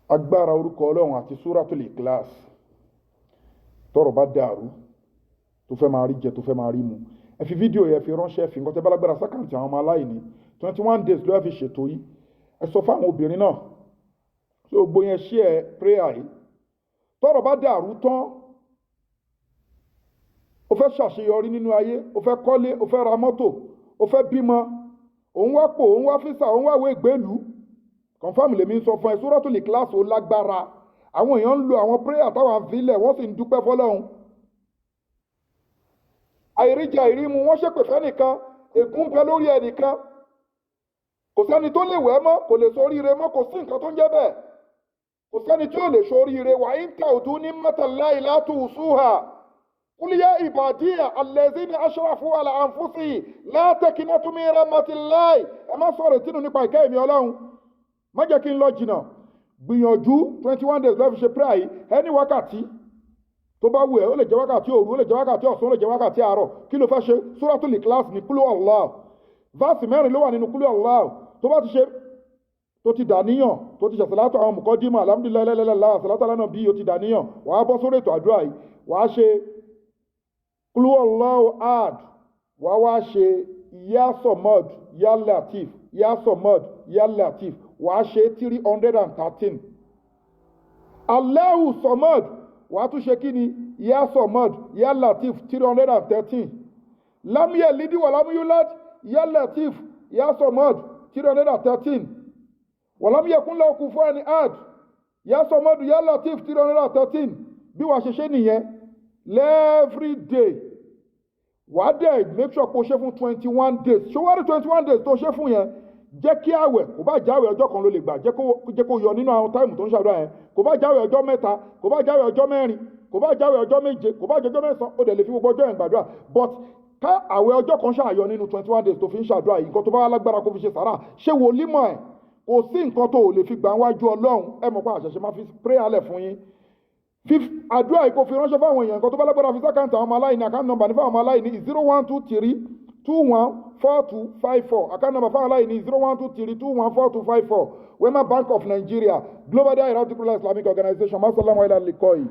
agbára orúkọ Ọlọ́run àti Suratul Ikhlas tọ́rọ̀ bá dàrú tó fẹ́ máa rí jẹ tó fẹ́ máa rí mu ẹ fi fídíò yẹn fi ránṣẹ́ fi nǹkan tẹ́ bá lágbára sákàǹtì àwọn ọmọ aláìní 21 days ló yẹ fi ṣètò yìí ẹ sọ fáwọn obìnrin náà tí ó gbóyẹn share prayer yìí tọ́rọ̀ bá dàrú tán ó fẹ́ ṣàṣeyọrí nínú ayé ó fẹ́ kọ́lé ó fẹ́ ra mọ́tò ó fẹ́ bímọ òun wá pò òun wá físà òun wá wé ìgbélú confam lèmi ń sọ fún ẹ Suratul Ikhlas ó lágbára àwọn èèyàn ń lo àwọn prayer táwọn àfilẹ̀ wọ́n sì ń dúpẹ́ fọ́lọ́run àìríjà àìrímu wọ́n ṣépè fẹ́nìkan ègún bẹ lórí ẹnìkan kò sẹ́ni tó lè wẹ̀ mọ́ kò lè ṣoríire mọ́ kò sí nǹkan tó ń jẹ́ bẹ́ẹ̀ kò sẹ́ni tí ò lè ṣoríire wa in ta'udu ni'matallahi la tuhsuha qul ya ibadiya allazina ashrafu ala anfusihim la taqnatu min rahmatillahi ẹ má sọ̀rọ̀ tínú nípa ìkẹ́ èmi Ọlọ́run má jẹ́ kí n lọ jìnnà gbìyànjú 21 days lọ́ọ́ fi ṣe prayer yìí ẹni wákàtí tó bá wù ẹ́ ó lè jẹ́ wákàtí òru ó lè jẹ́ wákàtí ọ̀sán ó lè jẹ́ wákàtí àárọ̀ kí ló fẹ́ ṣe Suratul Ikhlas ní kúlú Allah verse 4 ló wà nínú kúlú Allah tó bá ti ṣe tó ti dàníyàn tó ti ṣàṣàlátù àwọn mùkọ́dímọ̀ alhamdulillahi àṣàlátù alánà bí ó ti dàníyàn wàá bọ́ sórí ètò àdúrà yìí wàá ṣe kúlú Allah ad wàá wá ṣe ya Samad ya Latif ya Samad ya Latif wàá ṣe 313 Allahu Samad wàá tún ṣe kí ni ya Samad ya Latif 313 lam yalid wa lam yulad ya Latif ya Samad 313 wa lam yakun lahu kufuwan ahad ya Samad ya Latif 313 bí wàá ṣe ṣe nìyẹn every day wàá dẹ̀ make sure kó ṣe fún 21 days ṣé wàá rí 21 days tó ṣe fún yẹn jẹ́ kí àwẹ̀ kò bá jáwẹ̀ ọjọ́ kan ló lè gbà jẹ́ kó yọ nínú àwọn táìmù tó ń ṣàdúrà yẹn kò bá jáwẹ̀ ọjọ́ mẹ́ta kò bá jáwẹ̀ ọjọ́ mẹ́rin kò bá jáwẹ̀ ọjọ́ méje kò bá jẹ́ ọjọ́ mẹ́sàn-án ó dẹ̀ lè fi gbogbo ọjọ́ yẹn gbàdúrà but ká àwẹ̀ ọjọ́ kan ṣàyọ nínú 21 days tó fi ń ṣàdúrà yìí nǹkan tó bá lágbára kó fi ṣe sàrà ṣé wòlímọ̀ ẹ̀ kò sí nǹkan tó lè fi gbà wájú Ọlọ́run ẹ mọ̀ pé àṣẹṣe máa fi prayer lẹ̀ fún yín àdúrà yìí kò fi ránṣẹ́ fáwọn èèyàn nǹkan tó bá lágbára fi sákàǹtì àwọn ọmọ aláìní account number ní fáwọn ọmọ aláìní 0123 214254 account number fáwọn aláìní 0123 214254 Wema Bank of Nigeria Global Dahiratu Dhikrlahi Islamic Organization masalamu ala likoi.